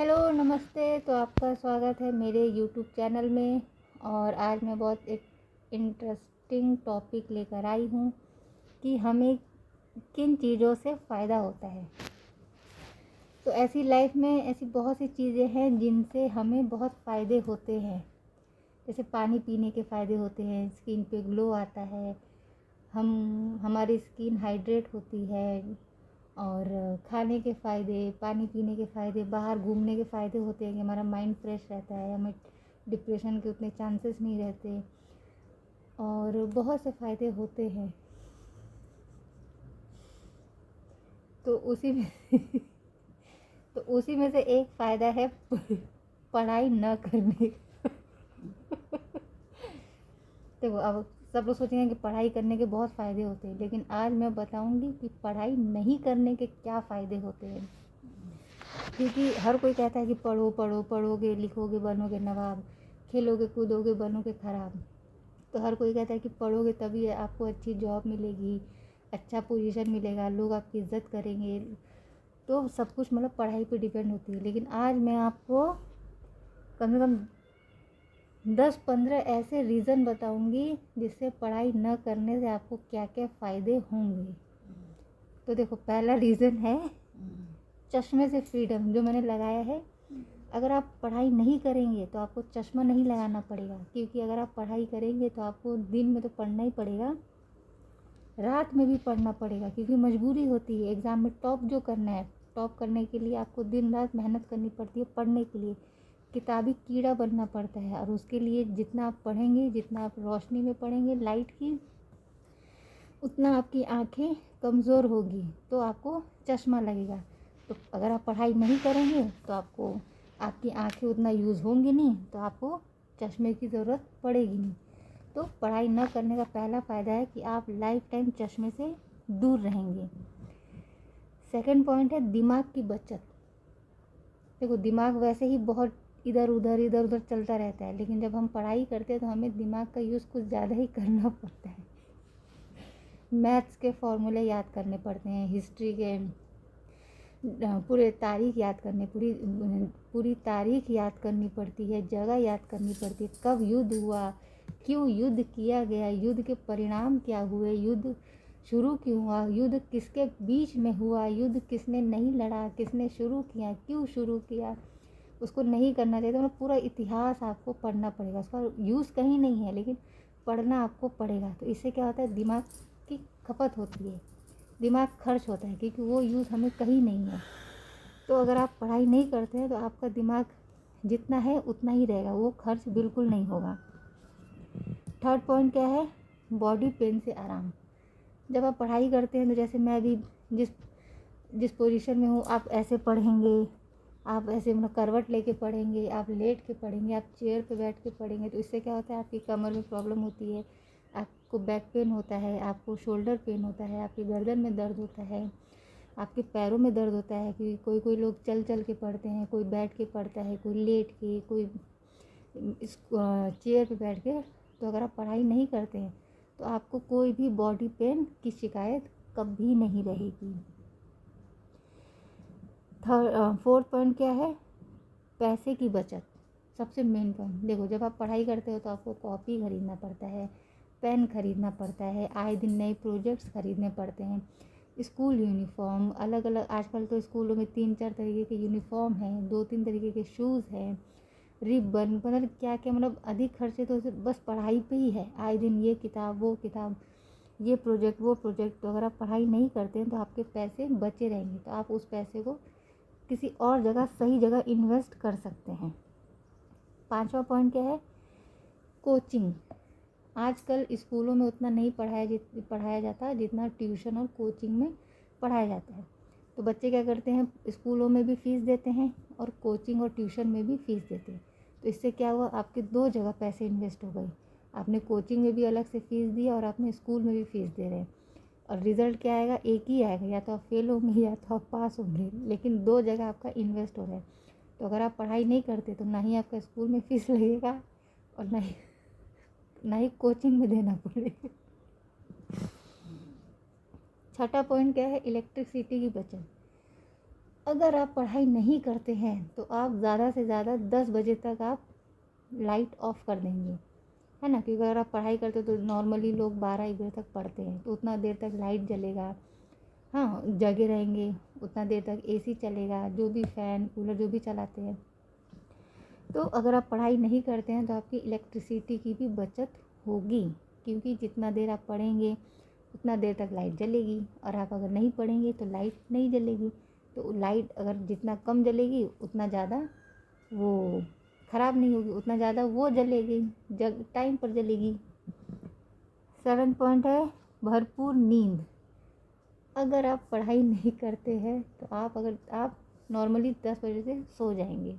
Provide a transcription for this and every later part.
Hello नमस्ते। तो आपका स्वागत है मेरे यूट्यूब चैनल में। और आज मैं बहुत एक इंटरेस्टिंग टॉपिक लेकर आई हूँ कि हमें किन चीज़ों से फ़ायदा होता है। तो ऐसी लाइफ में ऐसी बहुत सी चीज़ें हैं जिनसे हमें बहुत फ़ायदे होते हैं। जैसे पानी पीने के फ़ायदे होते हैं, स्किन पे ग्लो आता है, हमारी स्किन हाइड्रेट होती है। और खाने के फ़ायदे, पानी पीने के फ़ायदे, बाहर घूमने के फ़ायदे होते हैं कि हमारा माइंड फ्रेश रहता है, हमें डिप्रेशन के उतने चांसेस नहीं रहते और बहुत से फ़ायदे होते हैं। तो उसी में तो उसी में से एक फ़ायदा है पढ़ाई न करने का। देखो, अब सब लोग सोचेंगे कि पढ़ाई करने के बहुत फ़ायदे होते हैं, लेकिन आज मैं बताऊंगी कि पढ़ाई नहीं करने के क्या फ़ायदे होते हैं। क्योंकि हर कोई कहता है कि पढ़ो पढ़ो, पढ़ोगे लिखोगे बनोगे नवाब, खेलोगे कूदोगे बनोगे खराब। तो हर कोई कहता है कि पढ़ोगे तभी आपको अच्छी जॉब मिलेगी, अच्छा पोजीशन मिलेगा, लोग आपकी इज्जत करेंगे। तो सब कुछ मतलब पढ़ाई पे डिपेंड होती है। लेकिन आज मैं आपको कम से कम 10-15 ऐसे रीज़न बताऊंगी जिससे पढ़ाई न करने से आपको क्या क्या फ़ायदे होंगे। तो देखो, पहला रीज़न है चश्मे से फ्रीडम, जो मैंने लगाया है। अगर आप पढ़ाई नहीं करेंगे तो आपको चश्मा नहीं लगाना पड़ेगा, क्योंकि अगर आप पढ़ाई करेंगे तो आपको दिन में तो पढ़ना ही पड़ेगा, रात में भी पढ़ना पड़ेगा, क्योंकि मजबूरी होती है। एग्ज़ाम में टॉप जो करना है, टॉप करने के लिए आपको दिन रात मेहनत करनी पड़ती है। पढ़ने के लिए किताबी कीड़ा बनना पड़ता है, और उसके लिए जितना आप पढ़ेंगे, जितना आप रोशनी में पढ़ेंगे लाइट की, उतना आपकी आँखें कमज़ोर होगी, तो आपको चश्मा लगेगा। तो अगर आप पढ़ाई नहीं करेंगे तो आपकी आँखें उतना यूज़ होंगी नहीं, तो आपको चश्मे की ज़रूरत पड़ेगी नहीं। तो पढ़ाई न करने का पहला फ़ायदा है कि आप लाइफ टाइम चश्मे से दूर रहेंगे। सेकंड पॉइंट है दिमाग की बचत। देखो, दिमाग वैसे ही बहुत इधर उधर चलता रहता है, लेकिन जब हम पढ़ाई करते हैं तो हमें दिमाग का यूज़ कुछ ज़्यादा ही करना पड़ता है। मैथ्स के फॉर्मूले याद करने पड़ते हैं, हिस्ट्री के पूरी तारीख याद करनी पड़ती है, जगह याद करनी पड़ती है, कब युद्ध हुआ, क्यों युद्ध किया गया, युद्ध के परिणाम क्या हुए, युद्ध शुरू क्यों हुआ, युद्ध किसके बीच में हुआ, युद्ध किसने नहीं लड़ा, किसने शुरू किया, क्यों शुरू किया। उसको नहीं करना चाहिए। तो मतलब पूरा इतिहास आपको पढ़ना पड़ेगा। उसका यूज़ कहीं नहीं है, लेकिन पढ़ना आपको पड़ेगा। तो इससे क्या होता है, दिमाग की खपत होती है, दिमाग खर्च होता है, क्योंकि वो यूज़ हमें कहीं नहीं है। तो अगर आप पढ़ाई नहीं करते हैं तो आपका दिमाग जितना है उतना ही रहेगा, वो खर्च बिल्कुल नहीं होगा। थर्ड पॉइंट क्या है, बॉडी पेन से आराम। जब आप पढ़ाई करते हैं तो जैसे मैं भी जिस जिस पोजीशन में हूँ, आप ऐसे पढ़ेंगे, आप ऐसे मतलब करवट लेके पढ़ेंगे, आप लेट के पढ़ेंगे, आप चेयर पे बैठ के पढ़ेंगे, तो इससे क्या होता है, आपकी कमर में प्रॉब्लम होती है, आपको बैक पेन होता है, आपको शोल्डर पेन होता है, आपकी गर्दन में दर्द होता है, आपके पैरों में दर्द होता है। कि कोई कोई लोग चल चल के पढ़ते हैं, कोई बैठ के पढ़ता है, कोई लेट के, कोई इस चेयर पे बैठ के। तो अगर आप पढ़ाई नहीं करते हैं तो आपको कोई भी बॉडी पेन की शिकायत कभी नहीं रहेगी। फोर्थ पॉइंट क्या है, पैसे की बचत। सबसे मेन पॉइंट, देखो, जब आप पढ़ाई करते हो तो आपको कॉपी खरीदना पड़ता है, पेन खरीदना पड़ता है, आए दिन नए प्रोजेक्ट्स खरीदने पड़ते हैं, स्कूल यूनिफॉर्म अलग अलग। आजकल तो स्कूलों में 3-4 तरीके के यूनिफॉर्म हैं, 2-3 तरीके के शूज़ हैं, रिबन, मतलब क्या क्या, मतलब अधिक खर्चे तो बस पढ़ाई पे ही है। आए दिन ये किताब वो किताब, ये प्रोजेक्ट वो प्रोजेक्ट। तो अगर आप पढ़ाई नहीं करते हैं तो आपके पैसे बचे रहेंगे, तो आप उस पैसे को किसी और जगह, सही जगह इन्वेस्ट कर सकते हैं। पांचवा पॉइंट क्या है, कोचिंग। आजकल स्कूलों में उतना नहीं पढ़ाया जाता जितना ट्यूशन और कोचिंग में पढ़ाया जाता है। तो बच्चे क्या करते हैं, स्कूलों में भी फ़ीस देते हैं और कोचिंग और ट्यूशन में भी फ़ीस देते हैं। तो इससे क्या हुआ, आपके 2 जगह पैसे इन्वेस्ट हो गए। आपने कोचिंग में भी अलग से फ़ीस दी और आपने स्कूल में भी फ़ीस दे रहे हैं, और रिज़ल्ट क्या आएगा, एक ही आएगा, या तो आप फेल होंगे या तो आप पास होंगे, लेकिन 2 जगह आपका इन्वेस्ट हो रहा है। तो अगर आप पढ़ाई नहीं करते तो ना ही आपका स्कूल में फ़ीस लगेगा और ना ही कोचिंग में देना पड़ेगा। छठा पॉइंट क्या है, इलेक्ट्रिसिटी की बचत। अगर आप पढ़ाई नहीं करते हैं तो आप ज़्यादा से ज़्यादा 10 बजे तक आप लाइट ऑफ कर देंगे, है ना। क्योंकि अगर आप पढ़ाई करते हो तो नॉर्मली लोग 12-1 बजे तक पढ़ते हैं, तो उतना देर तक लाइट जलेगा, हाँ जगे रहेंगे, उतना देर तक एसी चलेगा, जो भी फ़ैन कूलर जो भी चलाते हैं। तो अगर आप पढ़ाई नहीं करते हैं तो आपकी इलेक्ट्रिसिटी की भी बचत होगी, क्योंकि जितना देर आप पढ़ेंगे उतना देर तक लाइट जलेगी, और आप अगर नहीं पढ़ेंगे तो लाइट नहीं जलेगी। तो लाइट अगर जितना कम जलेगी उतना ज़्यादा वो ख़राब नहीं होगी, उतना ज़्यादा वो जलेगी, जग टाइम पर जलेगी। 7 पॉइंट है भरपूर नींद। अगर आप पढ़ाई नहीं करते हैं तो आप नॉर्मली 10 बजे से सो जाएंगे,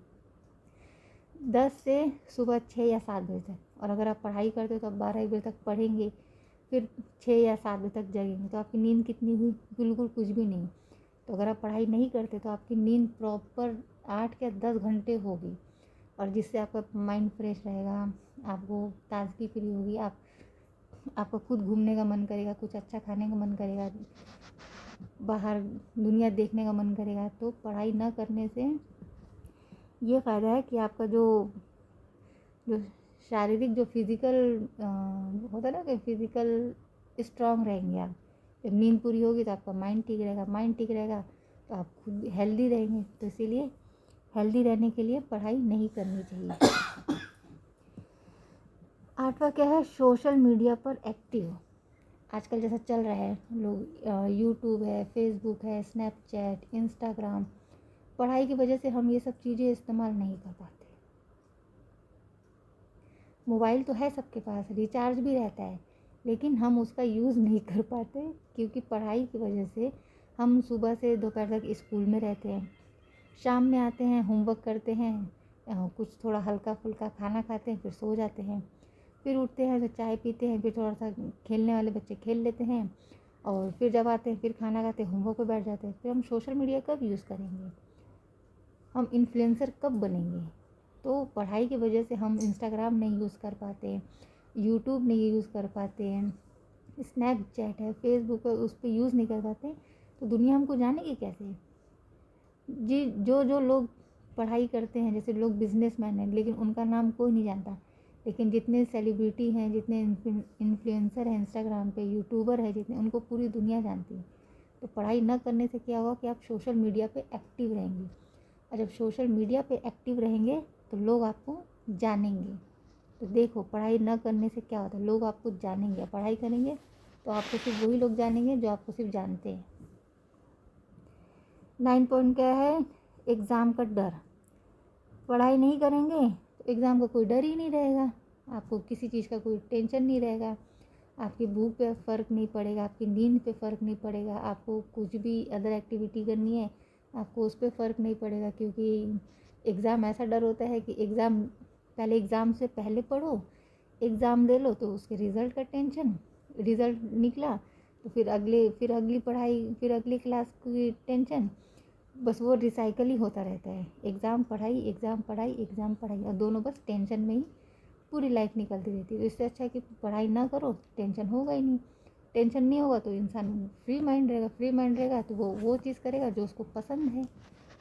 10 से सुबह 6 या 7 बजे तक, और अगर आप पढ़ाई करते हो तो आप 12-1 बजे तक पढ़ेंगे, फिर 6 या 7 बजे तक जगेंगे, तो आपकी नींद कितनी हुई? बिल्कुल कुछ भी नहीं। तो अगर आप पढ़ाई नहीं करते तो आपकी नींद प्रॉपर 8 या 10 घंटे होगी, और जिससे आपका माइंड फ्रेश रहेगा, आपको ताजगी फ्री होगी, आपको खुद घूमने का मन करेगा, कुछ अच्छा खाने का मन करेगा, बाहर दुनिया देखने का मन करेगा। तो पढ़ाई ना करने से ये फ़ायदा है कि आपका जो जो शारीरिक जो फिज़िकल होता है ना, कि फिज़िकल स्ट्रांग रहेंगे आप। जब नींद पूरी होगी तो आपका माइंड ठीक रहेगा, माइंड ठीक रहेगा तो आप खुद हेल्दी रहेंगे। तो इसीलिए हेल्दी रहने के लिए पढ़ाई नहीं करनी चाहिए। 8वां क्या है? सोशल मीडिया पर एक्टिव। आजकल जैसा चल रहा है, लोग यूट्यूब है, फेसबुक है, स्नैपचैट, इंस्टाग्राम, पढ़ाई की वजह से हम ये सब चीज़ें इस्तेमाल नहीं कर पाते। मोबाइल तो है सबके पास, रिचार्ज भी रहता है, लेकिन हम उसका यूज़ नहीं कर पाते, क्योंकि पढ़ाई की वजह से हम सुबह से दोपहर तक स्कूल में रहते हैं, शाम में आते हैं, होमवर्क करते हैं, कुछ थोड़ा हल्का फुल्का खाना खाते हैं, फिर सो जाते हैं, फिर उठते हैं तो चाय पीते हैं, फिर थोड़ा सा खेलने वाले बच्चे खेल लेते हैं, और फिर जब आते हैं फिर खाना खाते हैं, होमवर्क पे बैठ जाते हैं। फिर हम सोशल मीडिया कब यूज़ करेंगे? हम इन्फ्लुएंसर कब बनेंगे? तो पढ़ाई की वजह से हम इंस्टाग्राम नहीं यूज़ कर पाते, यूट्यूब नहीं यूज़ कर पाते, स्नैपचैट है, फेसबुक है, उस पर यूज़ नहीं कर पाते, तो दुनिया हमको जानेगी कैसे? जी, जो जो लोग पढ़ाई करते हैं, जैसे लोग बिजनेसमैन हैं, लेकिन उनका नाम कोई नहीं जानता, लेकिन जितने सेलिब्रिटी हैं, जितने इन्फ्लुएंसर हैं इंस्टाग्राम पे, यूट्यूबर है जितने, उनको पूरी दुनिया जानती है। तो पढ़ाई न करने से क्या होगा कि आप सोशल मीडिया पे एक्टिव रहेंगे, और जब सोशल मीडिया पे एक्टिव रहेंगे तो लोग आपको जानेंगे। तो देखो, पढ़ाई न करने से क्या होता है, लोग आपको जानेंगे, पढ़ाई करेंगे तो आपको सिर्फ वही लोग जानेंगे जो आपको सिर्फ जानते हैं। 9 पॉइंट क्या है? एग्ज़ाम का डर। पढ़ाई नहीं करेंगे तो एग्ज़ाम का कोई डर ही नहीं रहेगा, आपको किसी चीज़ का कोई टेंशन नहीं रहेगा, आपकी भूख पे फ़र्क नहीं पड़ेगा, आपकी नींद पे फ़र्क नहीं पड़ेगा, आपको कुछ भी अदर एक्टिविटी करनी है आपको उस पर फ़र्क नहीं पड़ेगा, क्योंकि एग्ज़ाम ऐसा डर होता है कि एग्ज़ाम से पहले पढ़ो, एग्ज़ाम दे लो तो उसके रिज़ल्ट का टेंशन, रिज़ल्ट निकला तो फिर अगली पढ़ाई, फिर अगली क्लास की टेंशन, बस वो रिसाइकल ही होता रहता है। एग्ज़ाम पढ़ाई, एग्ज़ाम पढ़ाई, एग्ज़ाम पढ़ाई, और दोनों बस टेंशन में ही पूरी लाइफ निकलती रहती है। तो इससे अच्छा है कि पढ़ाई ना करो, टेंशन होगा ही नहीं। टेंशन नहीं होगा तो इंसान फ्री माइंड रहेगा, फ्री माइंड रहेगा तो वो चीज़ करेगा जो उसको पसंद है,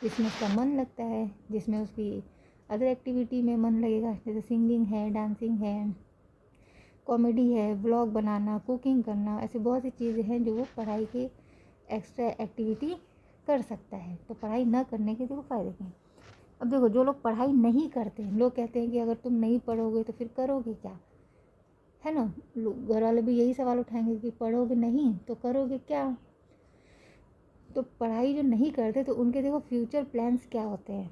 जिसमें उसका मन लगता है, जिसमें उसकी अदर एक्टिविटी में मन लगेगा, जैसे सिंगिंग है, डांसिंग है, कॉमेडी है, व्लॉग बनाना, कुकिंग करना, ऐसी बहुत सी चीज़ें हैं जो वो पढ़ाई की एक्स्ट्रा एक्टिविटी कर सकता है। तो पढ़ाई ना करने के देखो फ़ायदे क्या हैं। अब देखो, जो लोग पढ़ाई नहीं करते, लोग कहते हैं कि अगर तुम नहीं पढ़ोगे तो फिर करोगे क्या, है ना। घर वाले भी यही सवाल उठाएंगे कि पढ़ोगे नहीं तो करोगे क्या। तो पढ़ाई जो नहीं करते तो उनके देखो फ्यूचर प्लान्स क्या होते हैं।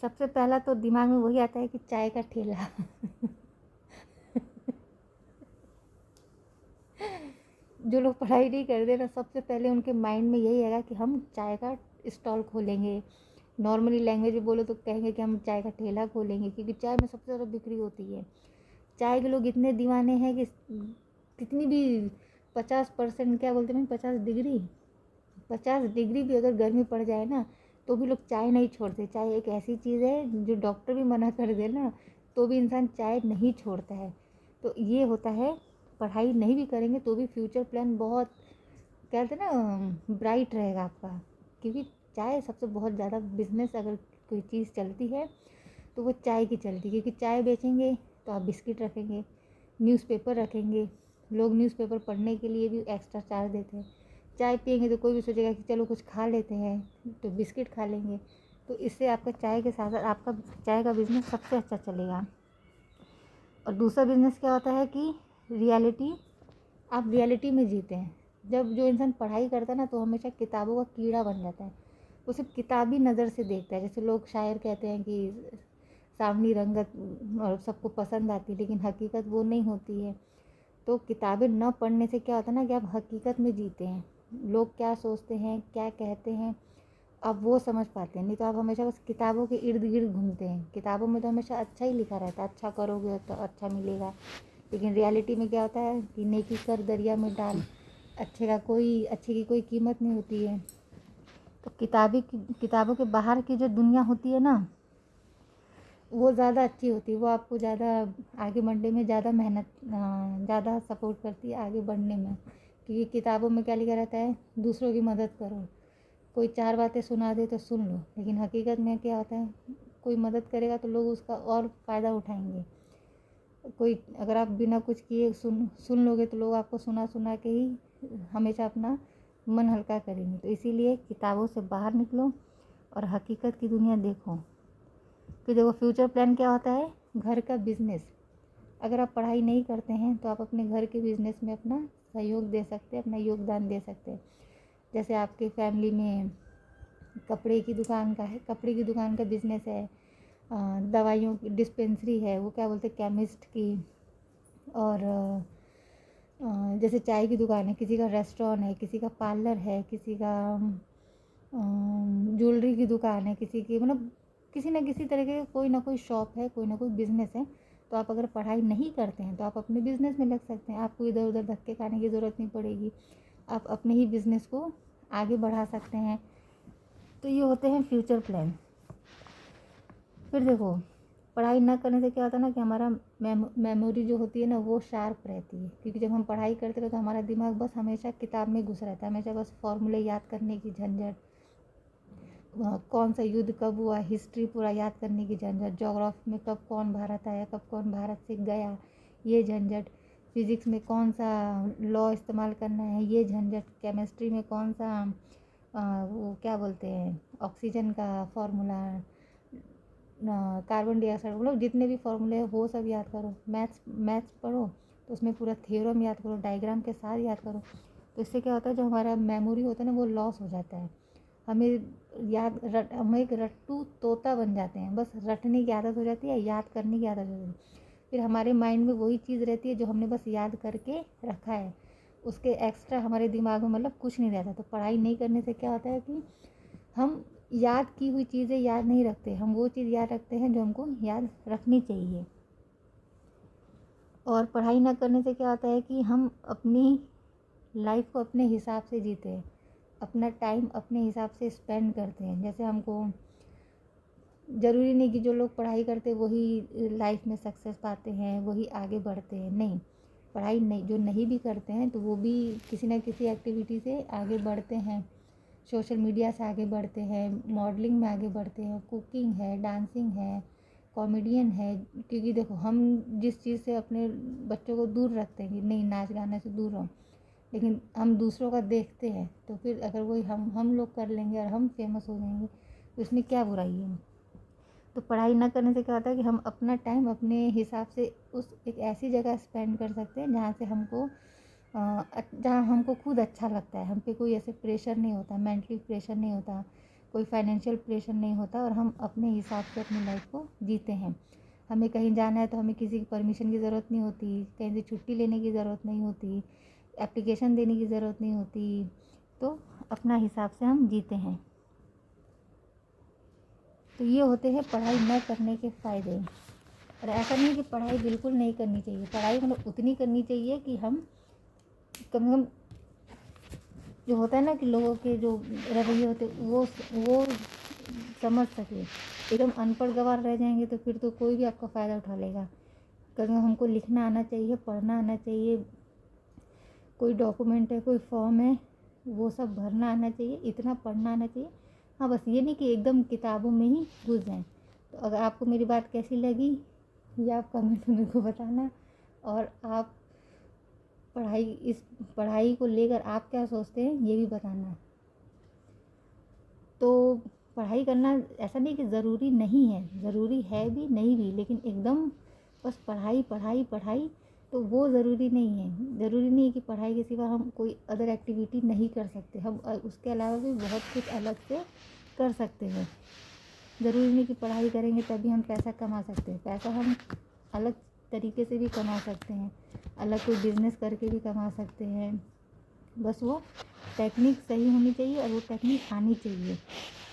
सबसे पहला तो दिमाग में वही आता है कि चाय का ठेला। जो लोग पढ़ाई नहीं करते ना, सबसे पहले उनके माइंड में यही आएगा कि हम चाय का स्टॉल खोलेंगे। नॉर्मली लैंग्वेज में बोलो तो कहेंगे कि हम चाय का ठेला खोलेंगे, क्योंकि चाय में सबसे ज़्यादा बिक्री होती है। चाय के लोग इतने दीवाने हैं कि कितनी भी 50% क्या बोलते हैं, 50 डिग्री भी अगर गर्मी पड़ जाए ना तो भी लोग चाय नहीं छोड़ते। चाय एक ऐसी चीज़ है जो डॉक्टर भी मना कर दे ना तो भी इंसान चाय नहीं छोड़ता है। तो ये होता है, पढ़ाई नहीं भी करेंगे तो भी फ्यूचर प्लान बहुत, कहते हैं ना, ब्राइट रहेगा आपका। क्योंकि चाय सबसे बहुत ज़्यादा बिज़नेस अगर कोई चीज़ चलती है तो वो चाय की चलती है, क्योंकि चाय बेचेंगे तो आप बिस्किट रखेंगे, न्यूज़पेपर रखेंगे, लोग न्यूज़पेपर पढ़ने के लिए भी एक्स्ट्रा चार्ज देते हैं। चाय पिएंगे तो कोई भी सोचेगा कि चलो कुछ खा लेते हैं, तो बिस्किट खा लेंगे। तो इससे आपका चाय के साथ साथ आपका चाय का बिज़नेस सबसे अच्छा चलेगा। और दूसरा बिज़नेस क्या होता है कि रियलिटी, आप रियलिटी में जीते हैं। जब जो इंसान पढ़ाई करता है ना तो हमेशा किताबों का कीड़ा बन जाता है, वो सिर्फ किताबी नज़र से देखता है। जैसे लोग शायर कहते हैं कि सावनी रंगत और सबको पसंद आती है, लेकिन हकीकत वो नहीं होती है। तो किताबें न पढ़ने से क्या होता है ना कि आप हकीकत में जीते हैं, लोग क्या सोचते हैं, क्या कहते हैं, आप वो समझ पाते हैं। नहीं तो आप हमेशा बस किताबों के इर्द गिर्द घूमते हैं। किताबों में तो हमेशा अच्छा ही लिखा रहता है, अच्छा करोगे तो अच्छा मिलेगा, लेकिन रियलिटी में क्या होता है कि नेकी कर दरिया में डाल, अच्छे की कोई कीमत नहीं होती है। तो किताबों के बाहर की जो दुनिया होती है ना, वो ज़्यादा अच्छी होती है, वो आपको ज़्यादा आगे बढ़ने में ज़्यादा सपोर्ट करती है आगे बढ़ने में। क्योंकि किताबों में क्या लिखा रहता है, दूसरों की मदद करो, कोई 4 बातें सुना दे तो सुन लो, लेकिन हकीकत में क्या होता है, कोई मदद करेगा तो लोग उसका और फ़ायदा उठाएंगे। कोई अगर आप बिना कुछ किए सुन लोगे तो लोग आपको सुना सुना के ही हमेशा अपना मन हल्का करेंगे। तो इसीलिए किताबों से बाहर निकलो और हकीकत की दुनिया देखो। फिर देखो फ्यूचर प्लान क्या होता है, घर का बिज़नेस। अगर आप पढ़ाई नहीं करते हैं तो आप अपने घर के बिज़नेस में अपना सहयोग दे सकते हैं, अपना योगदान दे सकते हैं। जैसे आपके फैमिली में कपड़े की दुकान का बिज़नेस है, दवाइयों की डिस्पेंसरी है, वो क्या बोलते हैं केमिस्ट की, और जैसे चाय की दुकान है, किसी का रेस्टोरेंट है, किसी का पार्लर है, किसी का ज्वेलरी की दुकान है, किसी की मतलब किसी न किसी तरह के कोई ना कोई शॉप है, कोई ना कोई बिज़नेस है। तो आप अगर पढ़ाई नहीं करते हैं तो आप अपने बिज़नेस में लग सकते हैं, आपको इधर उधर धक्के खाने की ज़रूरत नहीं पड़ेगी, आप अपने ही बिज़नेस को आगे बढ़ा सकते हैं। तो ये होते हैं फ्यूचर प्लान। फिर देखो पढ़ाई ना करने से क्या होता है ना कि हमारा मेमोरी जो होती है ना वो शार्प रहती है, क्योंकि जब हम पढ़ाई करते हैं तो हमारा दिमाग बस हमेशा किताब में घुस रहता है, हमेशा बस फॉर्मूले याद करने की झंझट, कौन सा युद्ध कब हुआ, हिस्ट्री पूरा याद करने की झंझट, ज्योग्राफी में कब कौन भारत आया, कब कौन भारत से गया, ये झंझट, फिज़िक्स में कौन सा लॉ इस्तेमाल करना है, ये झंझट, केमिस्ट्री में कौन सा वो क्या बोलते हैं ऑक्सीजन का फार्मूला, कार्बन डाइऑक्साइड, मतलब जितने भी फार्मूले हैं वो सब याद करो। मैथ्स पढ़ो तो उसमें पूरा थ्योरम याद करो, डायग्राम के साथ याद करो। तो इससे क्या होता है जो हमारा मेमोरी होता है ना वो लॉस हो जाता है, हम एक रट्टू तोता बन जाते हैं, बस रटने की आदत हो जाती है, याद करने की आदत हो जाती है। फिर हमारे माइंड में वही चीज़ रहती है जो हमने बस याद करके रखा है, उसके एक्स्ट्रा हमारे दिमाग में मतलब कुछ नहीं रहता। तो पढ़ाई नहीं करने से क्या होता है कि हम याद की हुई चीज़ें याद नहीं रखते, हम वो चीज़ याद रखते हैं जो हमको याद रखनी चाहिए। और पढ़ाई ना करने से क्या होता है कि हम अपनी लाइफ को अपने हिसाब से जीते हैं, अपना टाइम अपने हिसाब से स्पेंड करते हैं। जैसे हमको ज़रूरी नहीं कि जो लोग पढ़ाई करते वही लाइफ में सक्सेस पाते हैं, वही आगे बढ़ते हैं, नहीं। पढ़ाई नहीं जो नहीं भी करते हैं तो वो भी किसी न किसी एक्टिविटी से आगे बढ़ते हैं, सोशल मीडिया से आगे बढ़ते हैं, मॉडलिंग में आगे बढ़ते हैं, कुकिंग है, डांसिंग है, कॉमेडियन है। क्योंकि देखो हम जिस चीज़ से अपने बच्चों को दूर रखते हैं कि नहीं नाच गाने से दूर रहो, लेकिन हम दूसरों का देखते हैं तो फिर अगर वही हम लोग कर लेंगे और हम फेमस हो जाएंगे तो इसमें क्या बुराई है। तो पढ़ाई ना करने से क्या होता है कि हम अपना टाइम अपने हिसाब से उस एक ऐसी जगह स्पेंड कर सकते हैं जहाँ हमको खुद अच्छा लगता है, हम पे कोई ऐसे प्रेशर नहीं होता, मेंटली प्रेशर नहीं होता, कोई फाइनेंशियल प्रेशर नहीं होता, और हम अपने हिसाब से अपनी लाइफ को जीते हैं। हमें कहीं जाना है तो हमें किसी की परमिशन की ज़रूरत नहीं होती, कहीं से छुट्टी लेने की ज़रूरत नहीं होती, एप्लीकेशन देने की ज़रूरत नहीं होती। तो अपना हिसाब से हम जीते हैं। तो ये होते हैं पढ़ाई न करने के फ़ायदे। और ऐसा नहीं कि पढ़ाई बिल्कुल नहीं करनी चाहिए, पढ़ाई मतलब उतनी करनी चाहिए कि हम कम से कम जो होता है ना कि लोगों के जो रवैये होते वो समझ सके। एकदम अनपढ़ गंवार रह जाएंगे तो फिर तो कोई भी आपका फ़ायदा उठा लेगा। कम से कम हमको लिखना आना चाहिए, पढ़ना आना चाहिए, कोई डॉक्यूमेंट है, कोई फॉर्म है, वो सब भरना आना चाहिए, इतना पढ़ना आना चाहिए। हाँ, बस ये नहीं कि एकदम किताबों में ही घुस जाएं। तो अगर आपको मेरी बात कैसी लगी ये आप कमेंट में मेरे को बताना, और आप इस पढ़ाई को लेकर आप क्या सोचते हैं ये भी बताना। तो पढ़ाई करना ऐसा नहीं कि ज़रूरी नहीं है, ज़रूरी है भी नहीं भी, लेकिन एकदम बस पढ़ाई पढ़ाई पढ़ाई तो वो ज़रूरी नहीं है। ज़रूरी नहीं है कि पढ़ाई के सिवा हम कोई अदर एक्टिविटी नहीं कर सकते, हम उसके अलावा भी बहुत कुछ अलग से कर सकते हैं। ज़रूरी नहीं कि पढ़ाई करेंगे तभी हम पैसा कमा सकते हैं, पैसा हम अलग तरीके से भी कमा सकते हैं, अलग कोई बिज़नेस करके भी कमा सकते हैं। बस वो टेक्निक सही होनी चाहिए और वो टेक्निक आनी चाहिए।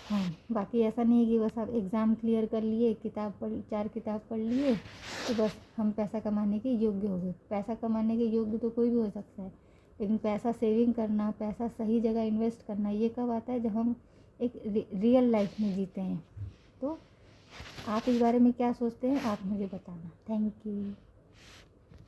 हाँ, बाकी ऐसा नहीं है कि बस आप एग्ज़ाम क्लियर कर लिए, 4 किताब पढ़ लिए तो बस हम पैसा कमाने के योग्य हो गए। पैसा कमाने के योग्य तो कोई भी हो सकता है, लेकिन पैसा सेविंग करना, पैसा सही जगह इन्वेस्ट करना, ये कब आता है जब हम एक रियल लाइफ में जीते हैं। तो आप इस बारे में क्या सोचते हैं आप मुझे बताना। Thank you.